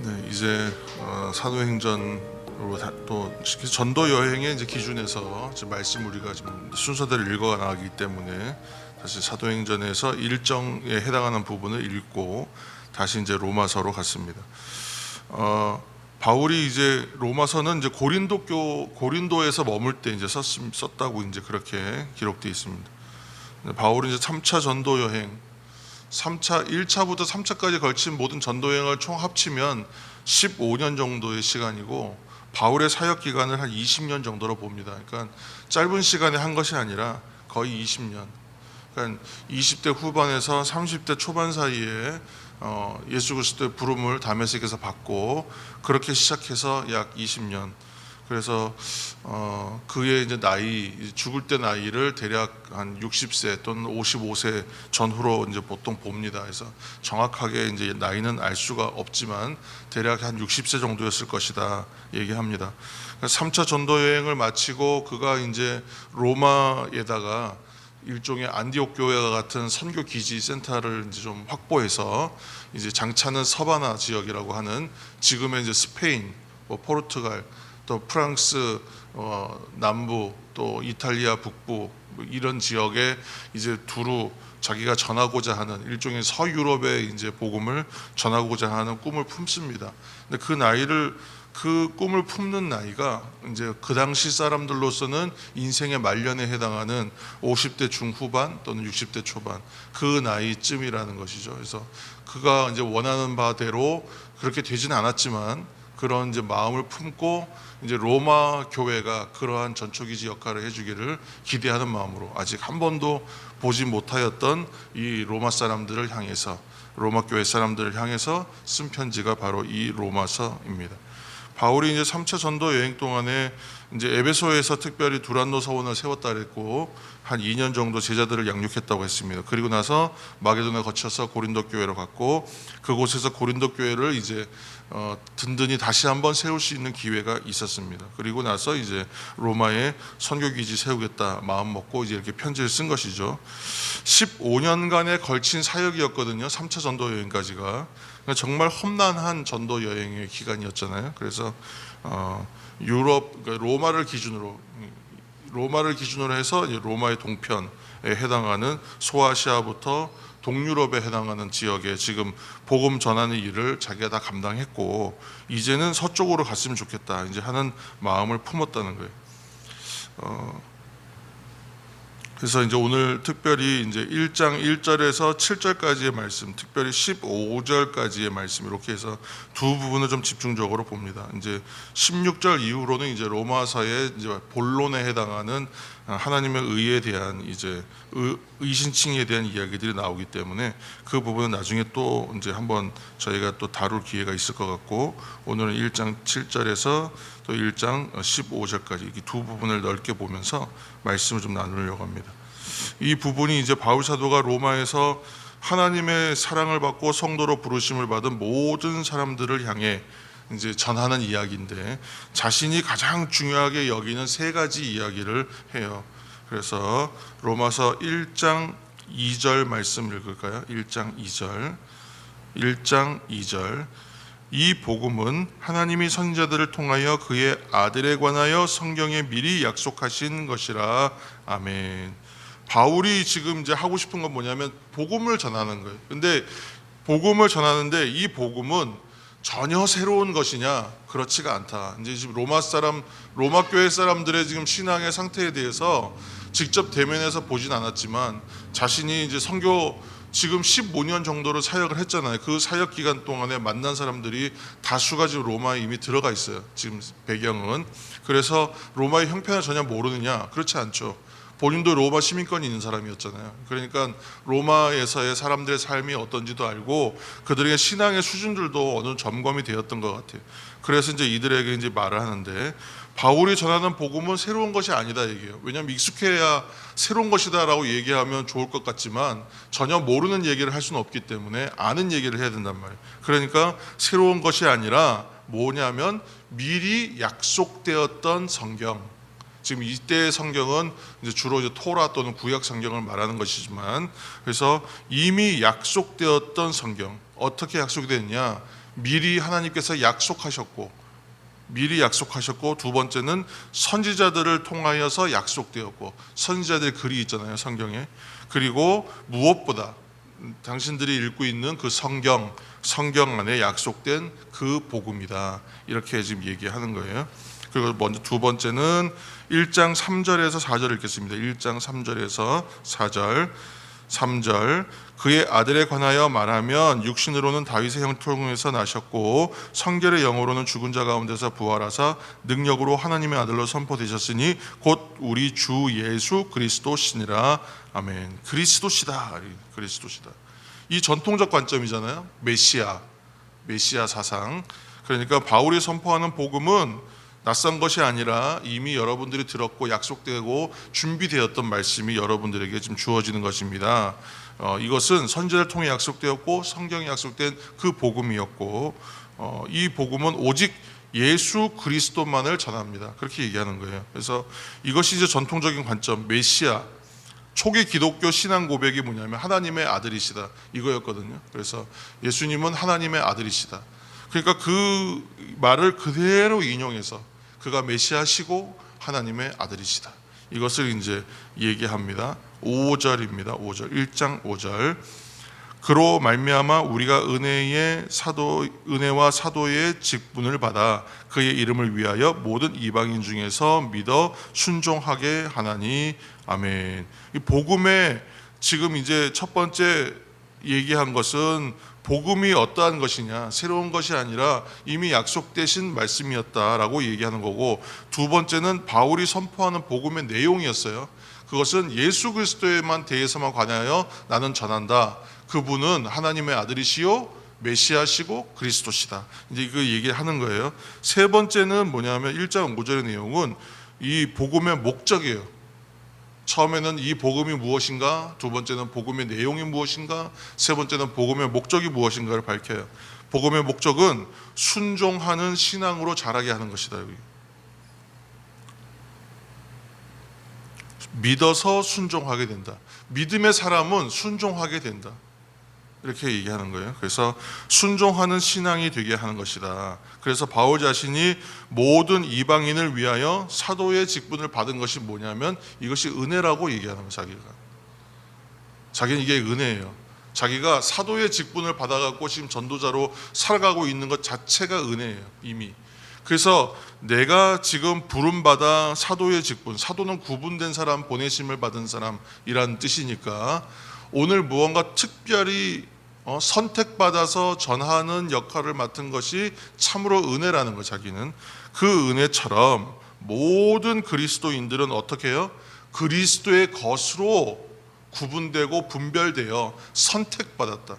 네, 이제 사도행전으로 또 전도 여행의 이제 기준에서 지금 말씀 우리가 지금 순서대로 읽어 나가기 때문에 다시 사도행전에서 일정에 해당하는 부분을 읽고 다시 이제 로마서로 갔습니다. 바울이 이제 로마서는 이제 고린도에서 머물 때 이제 썼다고 이제 그렇게 기록되어 있습니다. 바울은 이제 3차 전도 여행 1차부터 3차까지 걸친 모든 전도 여행을 총 합치면 15년 정도의 시간이고 바울의 사역 기간을 한 20년 정도로 봅니다. 그러니까 짧은 시간에 한 것이 아니라 거의 20년. 그러니까 20대 후반에서 30대 초반 사이에 예수 그리스도의 부름을 다메섹에서 받고 그렇게 시작해서 약 20년. 그래서 그의 이제 나이, 죽을 때 나이를 대략 한 60세 또는 55세 전후로 이제 보통 봅니다. 그래서 정확하게 이제 나이는 알 수가 없지만 대략 한 60세 정도였을 것이다 얘기합니다. 3차 전도 여행을 마치고 그가 이제 로마에다가 일종의 안디옥 교회와 같은 선교 기지 센터를 이제 좀 확보해서 이제 장차는 서바나 지역이라고 하는 지금의 이제 스페인, 포르투갈, 또 프랑스 남부, 또 이탈리아 북부 이런 지역에 이제 두루 자기가 전하고자 하는 일종의 서유럽의 이제 복음을 전하고자 하는 꿈을 품습니다. 근데 그 꿈을 품는 나이가 이제 그 당시 사람들로서는 인생의 말년에 해당하는 50대 중후반 또는 60대 초반 그 나이쯤이라는 것이죠. 그래서 그가 이제 원하는 바대로 그렇게 되지는 않았지만 그런 이제 마음을 품고 이제 로마 교회가 그러한 전초기지 역할을 해주기를 기대하는 마음으로 아직 한 번도 보지 못하였던 이 로마 사람들을 향해서 로마 교회 사람들을 향해서 쓴 편지가 바로 이 로마서입니다. 바울이 이제 3차 전도 여행 동안에 이제 에베소에서 특별히 두란노 서원을 세웠다 그랬고 한 2년 정도 제자들을 양육했다고 했습니다. 그리고 나서 마게도나 거쳐서 고린도 교회로 갔고 그곳에서 고린도 교회를 이제 든든히 다시 한번 세울 수 있는 기회가 있었습니다. 그리고 나서 이제 로마에 선교기지 세우겠다 마음 먹고 이제 이렇게 편지를 쓴 것이죠. 15년간의 걸친 사역이었거든요. 3차 전도 여행까지가. 정말 험난한 전도 여행의 기간이었잖아요. 그래서 유럽, 그러니까 로마를 기준으로 해서 로마의 동편에 해당하는 소아시아부터 동유럽에 해당하는 지역에 지금 복음 전하는 일을 자기가 다 감당했고 이제는 서쪽으로 갔으면 좋겠다 이제 하는 마음을 품었다는 거예요. 그래서 이제 오늘 특별히 이제 1장 1절에서 7절까지의 말씀, 특별히 15절까지의 말씀 이렇게 해서 두 부분을 좀 집중적으로 봅니다. 이제 16절 이후로는 이제 로마서의 이제 본론에 해당하는 하나님의 의에 대한 이제 의신칭에 대한 이야기들이 나오기 때문에 그 부분은 나중에 또 이제 한번 저희가 또 다룰 기회가 있을 것 같고 오늘은 1장 7절에서 또 1장 15절까지 이 두 부분을 넓게 보면서 말씀을 좀 나누려고 합니다. 이 부분이 이제 바울 사도가 로마에서 하나님의 사랑을 받고 성도로 부르심을 받은 모든 사람들을 향해 이제 전하는 이야기인데 자신이 가장 중요하게 여기는 세 가지 이야기를 해요. 그래서 로마서 1장 2절 말씀 읽을까요? 1장 2절 이 복음은 하나님이 선지자들을 통하여 그의 아들에 관하여 성경에 미리 약속하신 것이라. 아멘. 바울이 지금 이제 하고 싶은 건 뭐냐면 복음을 전하는 거예요. 근데 복음을 전하는데 이 복음은 전혀 새로운 것이냐? 그렇지가 않다. 이제 지금 로마 교회 사람들의 지금 신앙의 상태에 대해서 직접 대면해서 보진 않았지만 자신이 이제 지금 15년 정도를 사역을 했잖아요. 그 사역 기간 동안에 만난 사람들이 다수가 지금 로마에 이미 들어가 있어요. 지금 배경은. 그래서 로마의 형편을 전혀 모르느냐? 그렇지 않죠. 본인도 로마 시민권이 있는 사람이었잖아요. 그러니까 로마에서의 사람들의 삶이 어떤지도 알고 그들의 신앙의 수준들도 어느 정도 점검이 되었던 것 같아요. 그래서 이제 이들에게 이제 말을 하는데 바울이 전하는 복음은 새로운 것이 아니다 얘기해요. 왜냐하면 익숙해야 새로운 것이다라고 얘기하면 좋을 것 같지만 전혀 모르는 얘기를 할 수는 없기 때문에 아는 얘기를 해야 된단 말이에요. 그러니까 새로운 것이 아니라 뭐냐면 미리 약속되었던 성경. 지금 이때의 성경은 이제 주로 이제 토라 또는 구약 성경을 말하는 것이지만 그래서 이미 약속되었던 성경 어떻게 약속이 됐냐? 미리 하나님께서 약속하셨고, 두 번째는 선지자들을 통하여서 약속되었고, 선지자들의 글이 있잖아요, 성경에. 그리고 무엇보다 당신들이 읽고 있는 그 성경 안에 약속된 그 복음이다, 이렇게 지금 얘기하는 거예요. 그리고 먼저 두 번째는 1장 3절에서 4절 읽겠습니다. 1장 3절에서 4절. 3절, 그의 아들에 관하여 말하면 육신으로는 다윗의 형통에서 나셨고 성결의 영으로는 죽은 자 가운데서 부활하사 능력으로 하나님의 아들로 선포되셨으니 곧 우리 주 예수 그리스도시니라. 아멘. 그리스도시다. 이 전통적 관점이잖아요. 메시아 사상. 그러니까 바울이 선포하는 복음은 낯선 것이 아니라 이미 여러분들이 들었고 약속되고 준비되었던 말씀이 여러분들에게 지금 주어지는 것입니다. 이것은 선지자를 통해 약속되었고 성경에 약속된 그 복음이었고, 이 복음은 오직 예수 그리스도만을 전합니다. 그렇게 얘기하는 거예요. 그래서 이것이 이제 전통적인 관점, 메시아. 초기 기독교 신앙 고백이 뭐냐면 하나님의 아들이시다, 이거였거든요. 그래서 예수님은 하나님의 아들이시다. 그러니까 그 말을 그대로 인용해서 그가 메시아시고 하나님의 아들이시다, 이것을 이제 얘기합니다. 5절입니다. 5절, 1장 5절. 그로 말미암아 우리가 은혜와 사도의 직분을 받아 그의 이름을 위하여 모든 이방인 중에서 믿어 순종하게 하나니. 아멘. 이 복음의 지금 이제 첫 번째 얘기한 것은 복음이 어떠한 것이냐, 새로운 것이 아니라 이미 약속되신 말씀이었다라고 얘기하는 거고, 두 번째는 바울이 선포하는 복음의 내용이었어요. 그것은 예수 그리스도에만 대해서만 관하여 나는 전한다. 그분은 하나님의 아들이시요 메시아시고 그리스도시다. 이제 그 얘기를 하는 거예요. 세 번째는 뭐냐면 1장 5절의 내용은 이 복음의 목적이에요. 처음에는 이 복음이 무엇인가, 두 번째는 복음의 내용이 무엇인가, 세 번째는 복음의 목적이 무엇인가를 밝혀요. 복음의 목적은 순종하는 신앙으로 자라게 하는 것이다. 여기. 믿어서 순종하게 된다. 믿음의 사람은 순종하게 된다, 이렇게 얘기하는 거예요. 그래서 순종하는 신앙이 되게 하는 것이다. 그래서 바울 자신이 모든 이방인을 위하여 사도의 직분을 받은 것이 뭐냐면 이것이 은혜라고 얘기하는 거예요. 자기는 이게 은혜예요. 자기가 사도의 직분을 받아갖고 지금 전도자로 살아가고 있는 것 자체가 은혜예요, 이미. 그래서 내가 지금 부름받아 사도의 직분, 사도는 구분된 사람, 보내심을 받은 사람이란 뜻이니까 오늘 무언가 특별히 선택받아서 전하는 역할을 맡은 것이 참으로 은혜라는 거. 자기는 그 은혜처럼 모든 그리스도인들은 어떻게 해요? 그리스도의 것으로 구분되고 분별되어 선택받았다.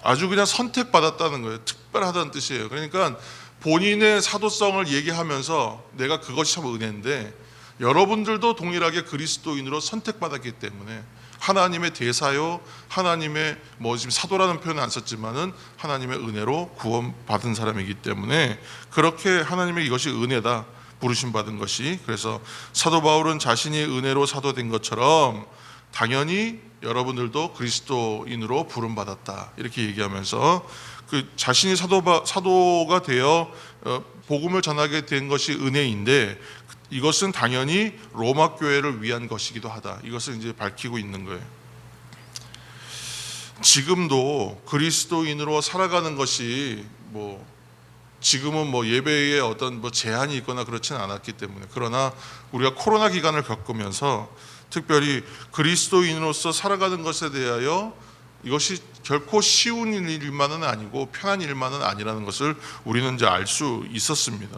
아주 그냥 선택받았다는 거예요. 특별하다는 뜻이에요. 그러니까 본인의 사도성을 얘기하면서 내가 그것이 참 은혜인데, 여러분들도 동일하게 그리스도인으로 선택받았기 때문에 하나님의 대사요, 하나님의 지금 사도라는 표현은 안 썼지만은 하나님의 은혜로 구원받은 사람이기 때문에 그렇게 하나님의 이것이 은혜다, 부르심 받은 것이. 그래서 사도 바울은 자신이 은혜로 사도된 것처럼 당연히 여러분들도 그리스도인으로 부름 받았다, 이렇게 얘기하면서 그 자신이 사도가 되어 복음을 전하게 된 것이 은혜인데 이것은 당연히 로마 교회를 위한 것이기도 하다, 이것을 이제 밝히고 있는 거예요. 지금도 그리스도인으로 살아가는 것이 지금은 예배에 어떤 제한이 있거나 그렇지는 않았기 때문에, 그러나 우리가 코로나 기간을 겪으면서 특별히 그리스도인으로서 살아가는 것에 대하여 이것이 결코 쉬운 일만은 아니고 편한 일만은 아니라는 것을 우리는 이제 알 수 있었습니다.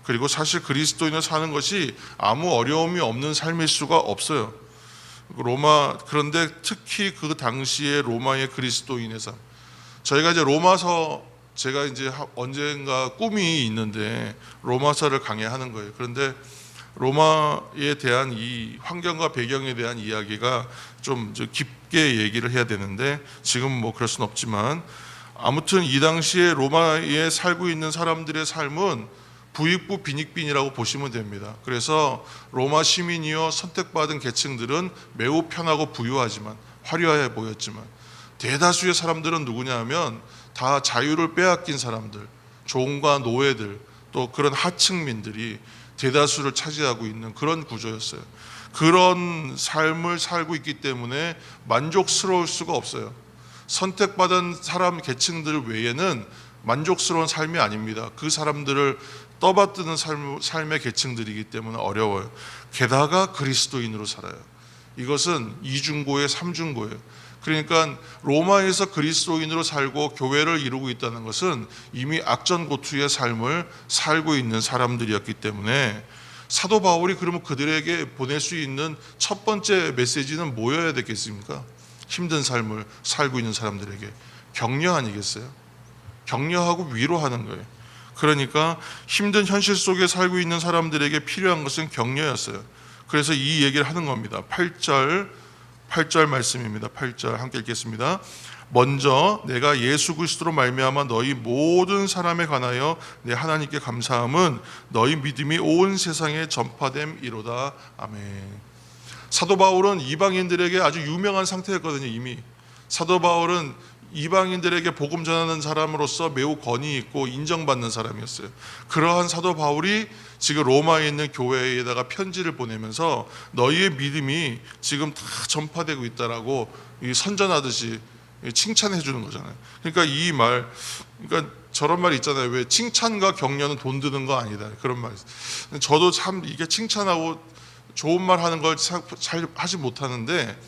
그리고 사실 그리스도인을 사는 것이 아무 어려움이 없는 삶일 수가 없어요. 그런데 특히 그 당시에 로마의 그리스도인의 삶, 저희가 이제 로마서, 제가 이제 언젠가 꿈이 있는데 로마서를 강해하는 거예요. 그런데 로마에 대한 이 환경과 배경에 대한 이야기가 좀 깊게 얘기를 해야 되는데 지금 그럴 수는 없지만, 아무튼 이 당시에 로마에 살고 있는 사람들의 삶은 부익부 빈익빈이라고 보시면 됩니다. 그래서 로마 시민이요 선택받은 계층들은 매우 편하고 부유하지만, 화려해 보였지만, 대다수의 사람들은 누구냐 하면 다 자유를 빼앗긴 사람들, 종과 노예들, 또 그런 하층민들이 대다수를 차지하고 있는 그런 구조였어요. 그런 삶을 살고 있기 때문에 만족스러울 수가 없어요. 선택받은 사람 계층들 외에는 만족스러운 삶이 아닙니다. 그 사람들을 떠받드는 삶의 계층들이기 때문에 어려워요. 게다가 그리스도인으로 살아요. 이것은 이중고의 삼중고예요. 그러니까 로마에서 그리스도인으로 살고 교회를 이루고 있다는 것은 이미 악전고투의 삶을 살고 있는 사람들이었기 때문에 사도 바울이 그러면 그들에게 보낼 수 있는 첫 번째 메시지는 뭐여야 되겠습니까? 힘든 삶을 살고 있는 사람들에게 격려 아니겠어요? 격려하고 위로하는 거예요. 그러니까 힘든 현실 속에 살고 있는 사람들에게 필요한 것은 격려였어요. 그래서 이 얘기를 하는 겁니다. 8절 말씀입니다. 8절 함께 읽겠습니다. 먼저 내가 예수 그리스도로 말미암아 너희 모든 사람에 관하여 내 하나님께 감사함은 너희 믿음이 온 세상에 전파됨이로다. 아멘. 사도 바울은 이방인들에게 아주 유명한 상태였거든요. 이미 사도 바울은 이방인들에게 복음 전하는 사람으로서 매우 권위 있고 인정받는 사람이었어요. 그러한 사도 바울이 지금 로마에 있는 교회에다가 편지를 보내면서 너희의 믿음이 지금 다 전파되고 있다라고 선전하듯이 칭찬해 주는 거잖아요. 그러니까 이 말, 그러니까 저런 말 있잖아요. 왜 칭찬과 격려는 돈 드는 거 아니다. 그런 말. 저도 참 이게 칭찬하고 좋은 말 하는 걸 잘 하지 못하는데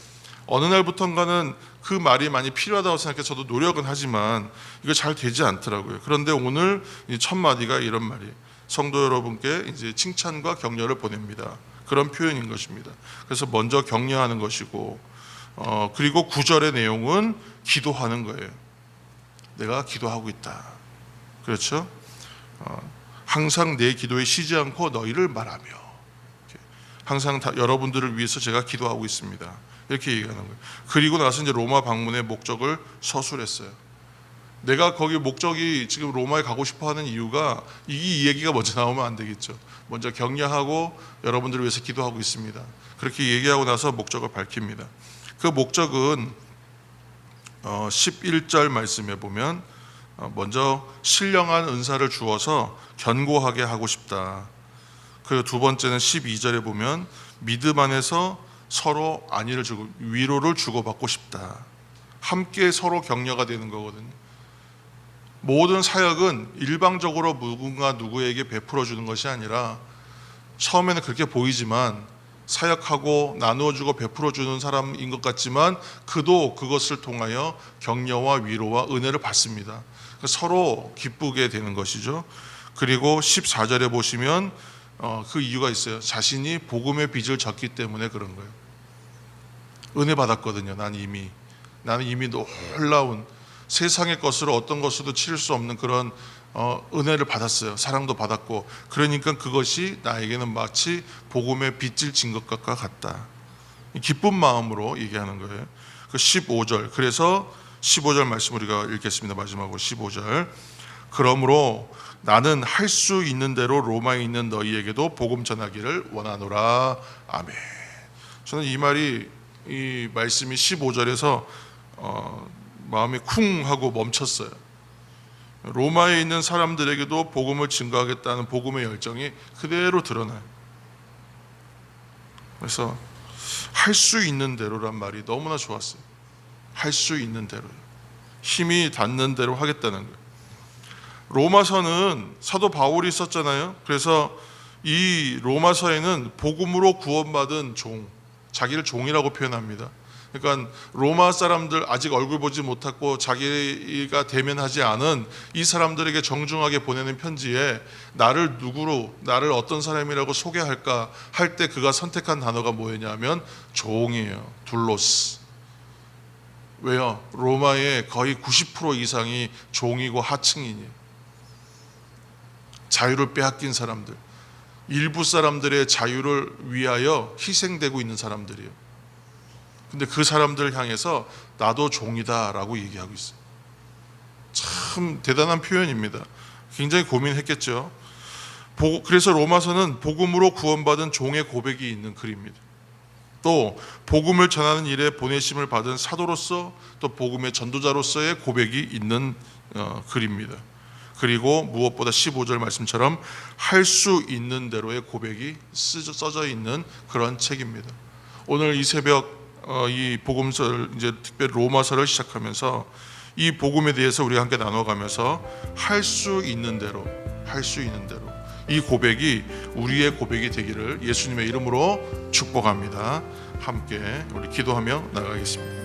어느 날부턴가는 그 말이 많이 필요하다고 생각해서 저도 노력은 하지만 이거 잘 되지 않더라고요. 그런데 오늘 첫 마디가 이런 말이에요. 성도 여러분께 이제 칭찬과 격려를 보냅니다. 그런 표현인 것입니다. 그래서 먼저 격려하는 것이고, 그리고 9절의 내용은 기도하는 거예요. 내가 기도하고 있다. 그렇죠? 항상 내 기도에 쉬지 않고 너희를 말하며, 항상 여러분들을 위해서 제가 기도하고 있습니다. 이렇게 얘기하는 거예요. 그리고 나서 이제 로마 방문의 목적을 서술했어요. 내가 거기 목적이 지금 로마에 가고 싶어 하는 이유가 이 얘기가 먼저 나오면 안 되겠죠. 먼저 격려하고 여러분들을 위해서 기도하고 있습니다. 그렇게 얘기하고 나서 목적을 밝힙니다. 그 목적은 11절 말씀에 보면 먼저 신령한 은사를 주어서 견고하게 하고 싶다. 그리고 두 번째는 12절에 보면 믿음 안에서 서로 안위를 주고 위로를 주고받고 싶다. 함께 서로 격려가 되는 거거든요. 모든 사역은 일방적으로 누구에게 베풀어 주는 것이 아니라 처음에는 그렇게 보이지만 사역하고 나누어주고 베풀어 주는 사람인 것 같지만 그도 그것을 통하여 격려와 위로와 은혜를 받습니다. 서로 기쁘게 되는 것이죠. 그리고 14절에 보시면 그 이유가 있어요. 자신이 복음의 빚을 졌기 때문에 그런 거예요. 은혜 받았거든요. 나는 이미 놀라운 세상의 것으로 어떤 것으로도 치를 수 없는 그런 은혜를 받았어요. 사랑도 받았고, 그러니까 그것이 나에게는 마치 복음의 빚을 진 것과 같다. 기쁜 마음으로 얘기하는 거예요. 그 15절. 그래서 15절 말씀 우리가 읽겠습니다. 마지막으로 15절. 그러므로 나는 할 수 있는 대로 로마에 있는 너희에게도 복음 전하기를 원하노라. 아멘. 저는 이 말씀이 15절에서 마음이 쿵 하고 멈췄어요. 로마에 있는 사람들에게도 복음을 증거하겠다는 복음의 열정이 그대로 드러나요. 그래서 할 수 있는 대로란 말이 너무나 좋았어요. 할 수 있는 대로, 힘이 닿는 대로 하겠다는 거예요. 로마서는 사도 바울이 썼잖아요. 그래서 이 로마서에는 복음으로 구원받은 종, 자기를 종이라고 표현합니다. 그러니까 로마 사람들 아직 얼굴 보지 못하고 자기가 대면하지 않은 이 사람들에게 정중하게 보내는 편지에 나를 어떤 사람이라고 소개할까 할 때 그가 선택한 단어가 뭐였냐면 종이에요. 둘로스. 왜요? 로마의 거의 90% 이상이 종이고 하층인이에요. 자유를 빼앗긴 사람들, 일부 사람들의 자유를 위하여 희생되고 있는 사람들이에요. 근데 그 사람들을 향해서 나도 종이다라고 얘기하고 있어요. 참 대단한 표현입니다. 굉장히 고민했겠죠. 그래서 로마서는 복음으로 구원받은 종의 고백이 있는 글입니다. 또 복음을 전하는 일에 보내심을 받은 사도로서 또 복음의 전도자로서의 고백이 있는 글입니다. 그리고 무엇보다 15절 말씀처럼 할 수 있는 대로의 고백이 써져 있는 그런 책입니다. 오늘 이 새벽 이 복음서를 이제 특별히 로마서를 시작하면서 이 복음에 대해서 우리가 함께 나눠가면서 할 수 있는 대로 이 고백이 우리의 고백이 되기를 예수님의 이름으로 축복합니다. 함께 우리 기도하며 나가겠습니다.